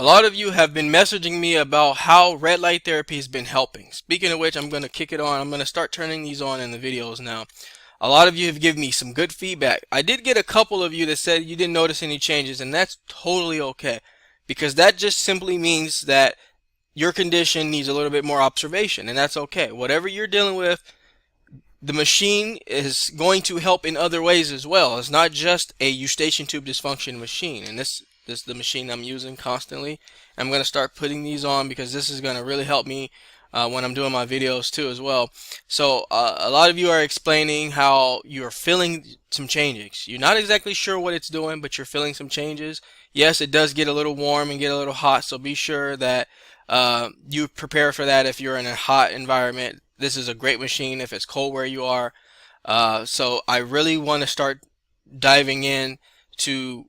A lot of you have been messaging me about how red light therapy has been helping. Speaking of which, I'm going to kick it on. I'm going to start turning these on in the videos now. A lot of you have given me some good feedback. I did get a couple of you that said you didn't notice any changes, and that's totally okay, because that just simply means that your condition needs a little bit more observation, and that's okay. Whatever you're dealing with, the machine is going to help in other ways as well. It's not just a eustachian tube dysfunction machine, and this is the machine I'm using constantly. I'm going to start putting these on because this is going to really help me when I'm doing my videos too as well. So a lot of you are explaining how you're feeling some changes. You're not exactly sure what it's doing, but you're feeling some changes. Yes, it does get a little warm and get a little hot, so be sure that you prepare for that if you're in a hot environment. This is a great machine if it's cold where you are. So I really want to start diving in to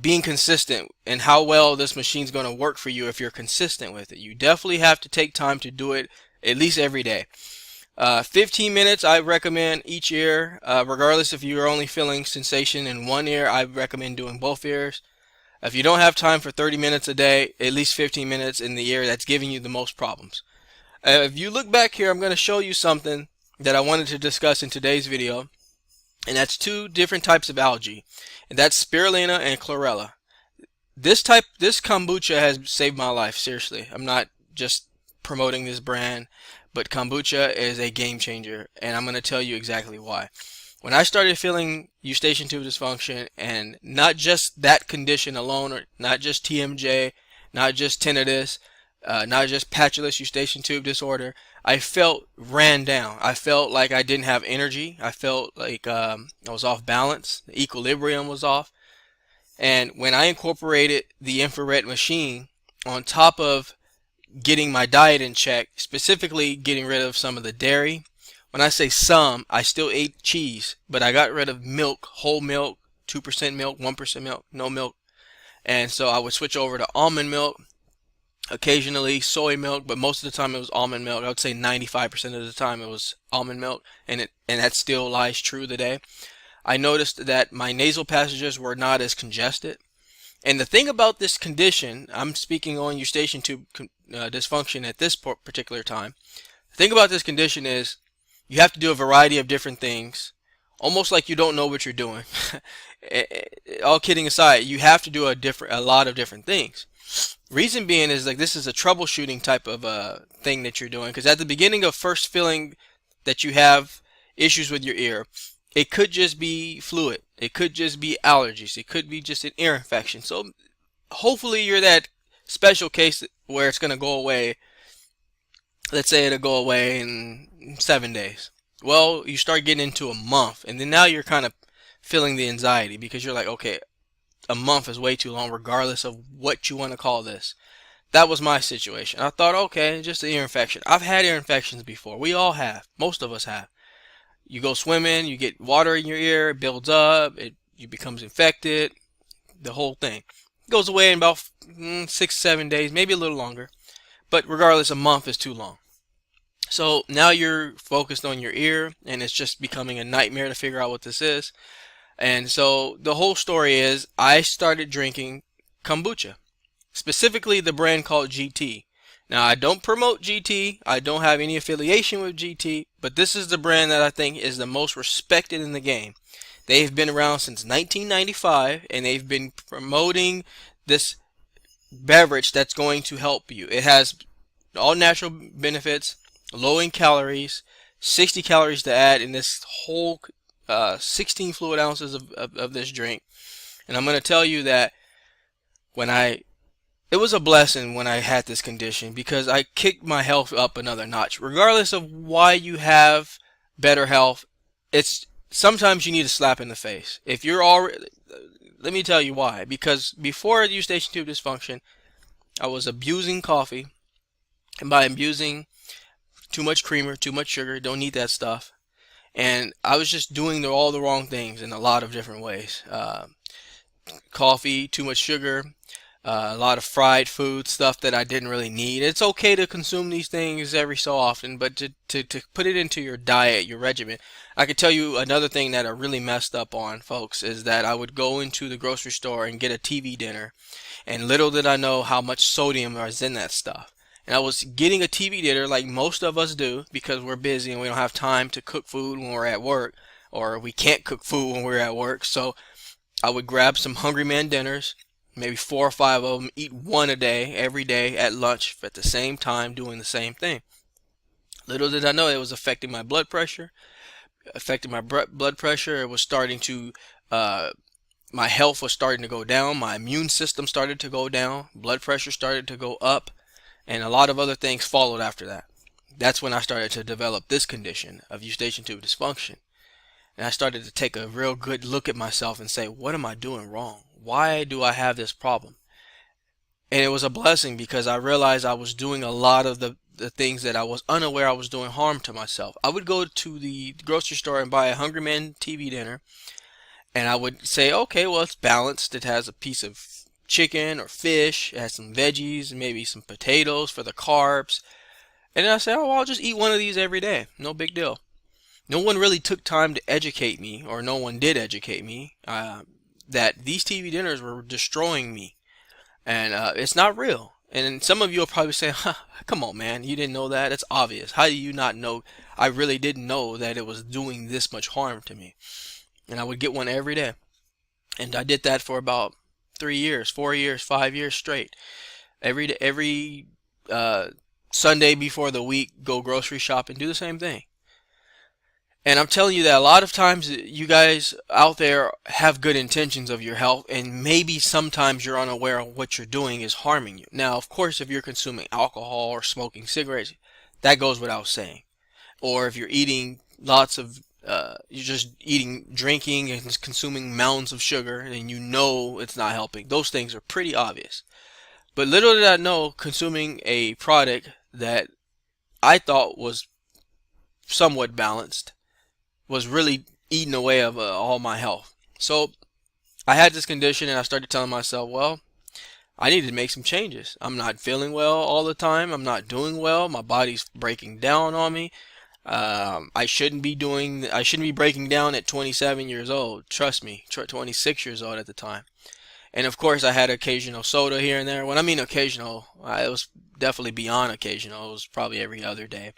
being consistent and how well this machine's going to work for you if you're consistent with it. You definitely have to take time to do it at least every day. 15 minutes I recommend each ear, regardless if you're only feeling sensation in one ear. I recommend doing both ears. If you don't have time for 30 minutes a day, at least 15 minutes in the ear that's giving you the most problems. If you look back here, I'm going to show you something that I wanted to discuss in today's video, and that's two different types of algae, and that's spirulina and chlorella. This kombucha has saved my life, seriously. I'm not just promoting this brand, but kombucha is a game changer, and I'm going to tell you exactly why. When I started feeling eustachian tube dysfunction, and not just that condition alone, or not just TMJ, not just tinnitus, not just patulous eustachian tube disorder, I felt ran down. I felt like I didn't have energy. I felt like I was off balance. The equilibrium was off. And when I incorporated the infrared machine on top of getting my diet in check, specifically getting rid of some of the dairy. When I say some, I still ate cheese, but I got rid of milk, whole milk, 2% milk, 1% milk, no milk. And so I would switch over to almond milk, occasionally soy milk, but most of the time it was almond milk. I would say 95% of the time it was almond milk, and that still lies true today. I noticed that my nasal passages were not as congested. And the thing about this condition, I'm speaking on eustachian tube dysfunction at this particular time. The thing about this condition is you have to do a variety of different things, almost like you don't know what you're doing. All kidding aside, you have to do a lot of different things. Reason being is like this is a troubleshooting type of thing that you're doing, because at the beginning of first feeling that you have issues with your ear, it could just be fluid, it could just be allergies, it could be just an ear infection. So hopefully you're that special case where it's going to go away. Let's say it'll go away in 7 days. Well, you start getting into a month, and then now you're kind of feeling the anxiety because you're like, okay, a month is way too long regardless of what you want to call this. That was my situation. I thought, okay, just an ear infection. I've had ear infections before. We all have. Most of us have. You go swimming, you get water in your ear, it builds up, you becomes infected, the whole thing. It goes away in about 6-7 days, maybe a little longer. But regardless, a month is too long. So now you're focused on your ear, and it's just becoming a nightmare to figure out what this is. And so the whole story is I started drinking kombucha, specifically the brand called GT. Now, I don't promote GT, I don't have any affiliation with GT, but this is the brand that I think is the most respected in the game. They've been around since 1995, and they've been promoting this beverage that's going to help you. It has all natural benefits, low in calories, 60 calories to add in this whole 16 fluid ounces of this drink. And I'm going to tell you that it was a blessing when I had this condition, because I kicked my health up another notch. Regardless of why you have better health, it's sometimes you need a slap in the face. If you're already, let me tell you why. Because before eustachian tube dysfunction, I was abusing coffee, and by abusing, too much creamer, too much sugar, don't need that stuff. And I was just doing all the wrong things in a lot of different ways. Coffee, too much sugar, a lot of fried food, stuff that I didn't really need. It's okay to consume these things every so often, but to put it into your diet, your regimen. I could tell you another thing that I really messed up on, folks, is that I would go into the grocery store and get a TV dinner, and little did I know how much sodium is in that stuff. And I was getting a TV dinner like most of us do because we're busy and we don't have time to cook food when we're at work, or we can't cook food when we're at work. So I would grab some Hungry Man dinners, maybe 4 or 5 of them, eat one a day, every day at lunch at the same time, doing the same thing. Little did I know it was affecting my blood pressure, It was starting to, my health was starting to go down. My immune system started to go down. Blood pressure started to go up. And a lot of other things followed after that. That's when I started to develop this condition of eustachian tube dysfunction. And I started to take a real good look at myself and say, what am I doing wrong? Why do I have this problem? And it was a blessing because I realized I was doing a lot of the things that I was unaware I was doing harm to myself. I would go to the grocery store and buy a Hungry Man TV dinner, and I would say, okay, well, it's balanced. It has a piece of chicken or fish, it has some veggies, maybe some potatoes for the carbs. And then I said, oh, well, I'll just eat one of these every day. No big deal. No one really took time to educate me, or no one did educate me, that these TV dinners were destroying me. And it's not real. And some of you will probably say, huh, come on, man, you didn't know that? It's obvious. How do you not know? I really didn't know that it was doing this much harm to me. And I would get one every day. And I did that for about 3 years, 4 years, 5 years straight. Every Sunday before the week, go grocery shop and do the same thing. And I'm telling you that a lot of times you guys out there have good intentions of your health, and maybe sometimes you're unaware of what you're doing is harming you. Now, of course, if you're consuming alcohol or smoking cigarettes, that goes without saying. Or if you're eating lots of, you're just drinking and consuming mounds of sugar, and you know it's not helping. Those things are pretty obvious. But little did I know, consuming a product that I thought was somewhat balanced was really eating away of all my health. So I had this condition, and I started telling myself, well, I need to make some changes. I'm not feeling well all the time. I'm not doing well. My body's breaking down on me. I shouldn't be breaking down at 27 years old. Trust me, 26 years old at the time. And of course, I had occasional soda here and there. When I mean occasional, it was definitely beyond occasional. It was probably every other day.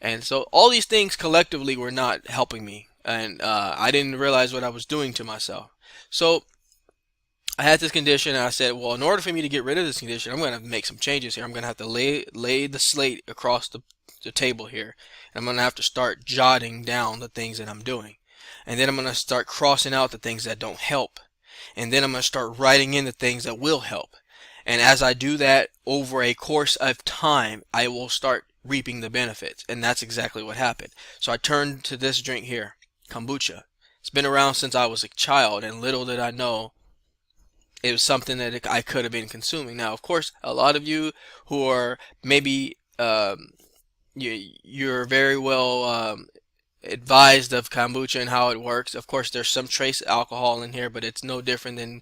And so all these things collectively were not helping me, and I didn't realize what I was doing to myself. So I had this condition, and I said, well, in order for me to get rid of this condition, I'm going to make some changes here. I'm going to have to lay the slate across the table here. And I'm going to have to start jotting down the things that I'm doing. And then I'm going to start crossing out the things that don't help. And then I'm going to start writing in the things that will help. And as I do that over a course of time, I will start reaping the benefits. And that's exactly what happened. So I turned to this drink here, kombucha. It's been around since I was a child, and little did I know it was something that I could have been consuming. Now, of course, a lot of you who are maybe you're very well advised of kombucha and how it works. Of course, there's some trace alcohol in here, but it's no different than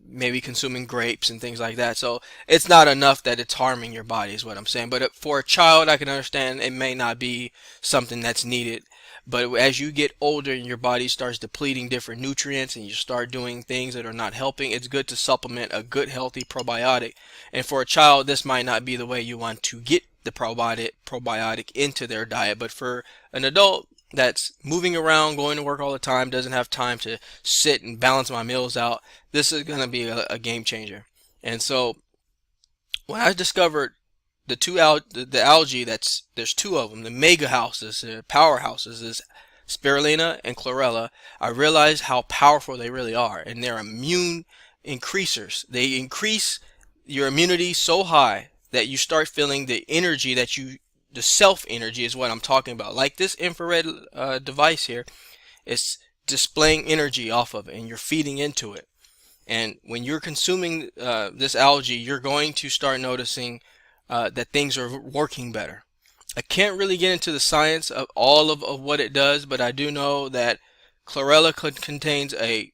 maybe consuming grapes and things like that. So it's not enough that it's harming your body is what I'm saying. But for a child, I can understand it may not be something that's needed. But as you get older and your body starts depleting different nutrients and you start doing things that are not helping, it's good to supplement a good healthy probiotic. And for a child, this might not be the way you want to get the probiotic into their diet. But for an adult that's moving around, going to work all the time, doesn't have time to sit and balance my meals out, this is going to be a game changer. And so when I discovered the algae, there's two of them, the mega houses, the powerhouses, is spirulina and chlorella, I realized how powerful they really are, and they're immune increasers. They increase your immunity so high that you start feeling the energy the self energy is what I'm talking about. Like this infrared device here, it's displaying energy off of it, and you're feeding into it. And when you're consuming this algae, you're going to start noticing that things are working better. I can't really get into the science of all of what it does, but I do know that chlorella contains a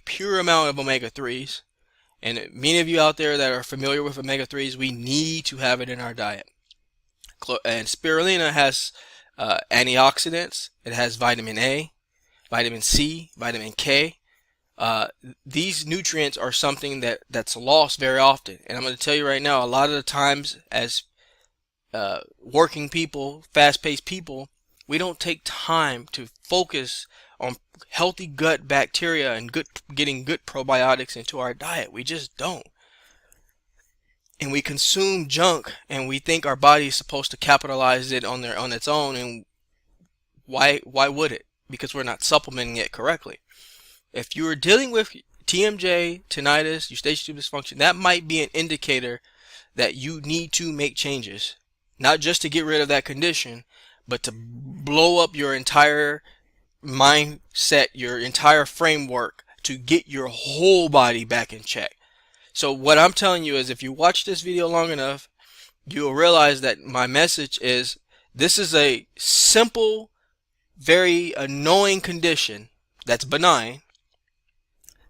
pure amount of omega-3s, And many of you out there that are familiar with omega-3s, we need to have it in our diet. And spirulina has antioxidants. It has vitamin A, vitamin C, vitamin K. These nutrients are something that's lost very often. And I'm going to tell you right now, a lot of the times as working people, fast-paced people, we don't take time to focus on healthy gut bacteria and getting good probiotics into our diet. We just don't. And we consume junk, and we think our body is supposed to capitalize it on its own. And why would it? Because we're not supplementing it correctly. If you are dealing with TMJ, tinnitus, eustachian dysfunction, that might be an indicator that you need to make changes, not just to get rid of that condition, but to blow up your entire mindset, your entire framework, to get your whole body back in check. So what I'm telling you is, if you watch this video long enough, you'll realize that my message is, this is a simple, very annoying condition that's benign,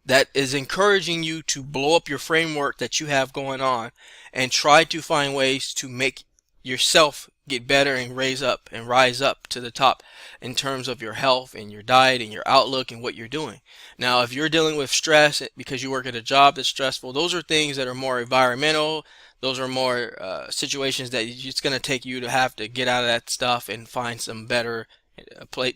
that is encouraging you to blow up your framework that you have going on and try to find ways to make yourself get better and rise up to the top in terms of your health and your diet and your outlook and what you're doing. Now, if you're dealing with stress because you work at a job that's stressful, those are things that are more environmental. Those are more situations that it's going to take you to have to get out of that stuff and find some better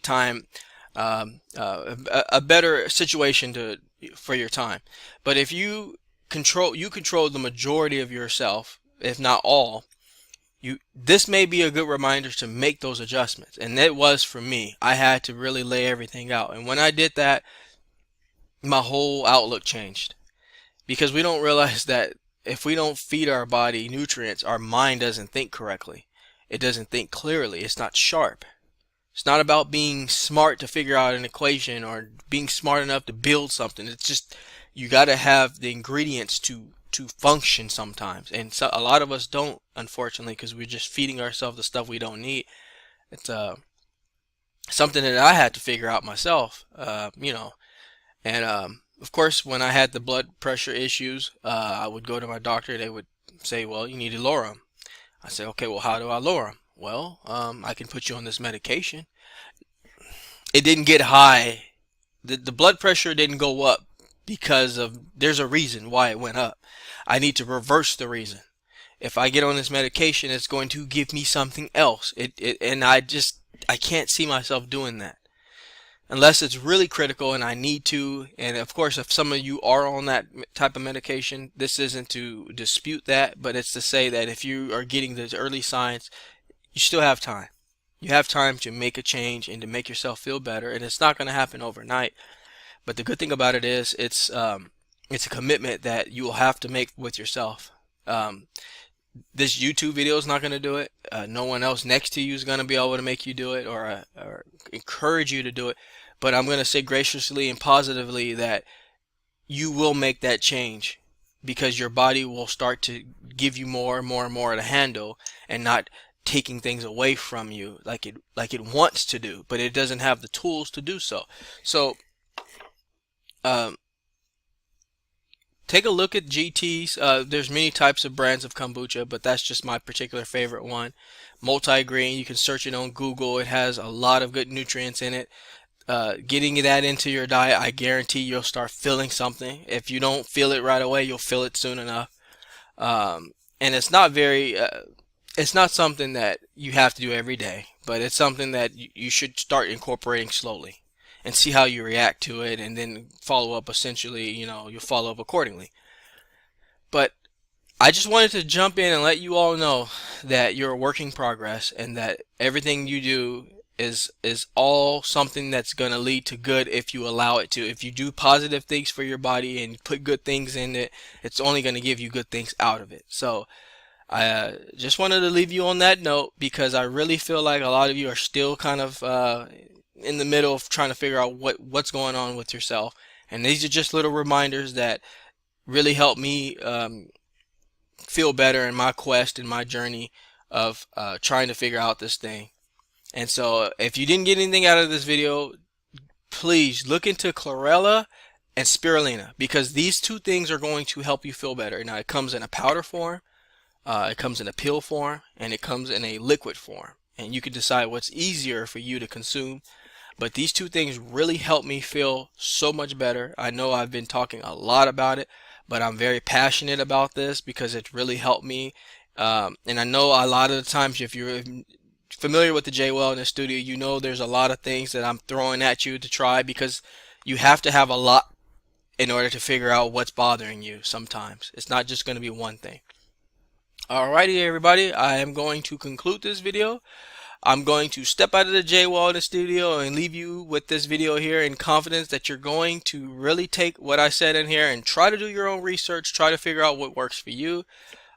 time, a better situation for your time. But if you control the majority of yourself, if not all, this may be a good reminder to make those adjustments. And it was for me. I had to really lay everything out. And when I did that, my whole outlook changed. Because we don't realize that if we don't feed our body nutrients, our mind doesn't think correctly. It doesn't think clearly. It's not sharp. It's not about being smart to figure out an equation or being smart enough to build something. It's just, you got to have the ingredients to function sometimes. And so a lot of us don't, unfortunately, because we're just feeding ourselves the stuff we don't need. It's something that I had to figure out myself, And of course, when I had the blood pressure issues, I would go to my doctor. They would say, well, you need to lower them. I said, okay, well, how do I lower them? Well, I can put you on this medication. It didn't get high. The blood pressure didn't go up because there's a reason why it went up. I need to reverse the reason. If I get on this medication, it's going to give me something else. And I can't see myself doing that unless it's really critical and I need to. And of course, if some of you are on that type of medication, this isn't to dispute that, but it's to say that if you are getting those early signs, you still have time. You have time to make a change and to make yourself feel better. And it's not going to happen overnight. But the good thing about it is it's a commitment that you will have to make with yourself. This YouTube video is not going to do it. No one else next to you is going to be able to make you do it or encourage you to do it. But I'm going to say graciously and positively that you will make that change, because your body will start to give you more and more and more to handle, and not taking things away from you like it wants to do, but it doesn't have the tools to do so. So take a look at GT's. There's many types of brands of kombucha, but that's just my particular favorite one. Multi-grain, you can search it on Google. It has a lot of good nutrients in it. Getting that into your diet, I guarantee you'll start feeling something. If you don't feel it right away, you'll feel it soon enough. And it's not it's not something that you have to do every day, but it's something that you should start incorporating slowly and see how you react to it, and then follow up. Essentially, you'll follow up accordingly. But I just wanted to jump in and let you all know that you're a work in progress, and that everything you do is all something that's going to lead to good if you allow it to. If you do positive things for your body and put good things in it, it's only going to give you good things out of it. So I just wanted to leave you on that note, because I really feel like a lot of you are still kind of in the middle of trying to figure out what's going on with yourself. And these are just little reminders that really help me feel better in my quest and my journey of trying to figure out this thing. And so if you didn't get anything out of this video, please look into chlorella and spirulina, because these two things are going to help you feel better. Now, it comes in a powder form, it comes in a pill form, and it comes in a liquid form. And you can decide what's easier for you to consume. But these two things really help me feel so much better. I know I've been talking a lot about it, but I'm very passionate about this because it's really helped me. And I know a lot of the times, if you're familiar with the Jaye Wellness Studio, you know there's a lot of things that I'm throwing at you to try, because you have to have a lot in order to figure out what's bothering you sometimes. It's not just going to be one thing. Alrighty, everybody, I am going to conclude this video. I'm going to step out of the Jaye Wellness Studio and leave you with this video here in confidence that you're going to really take what I said in here and try to do your own research, try to figure out what works for you.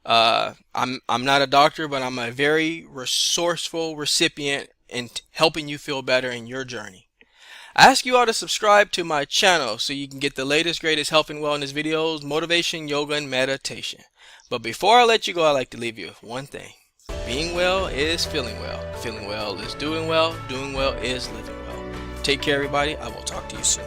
I'm not a doctor, but I'm a very resourceful recipient in helping you feel better in your journey. I ask you all to subscribe to my channel so you can get the latest, greatest health and wellness videos, motivation, yoga, and meditation. But before I let you go, I'd like to leave you with one thing. Being well is feeling well. Feeling well is doing well. Doing well is living well. Take care, everybody. I will talk to you soon.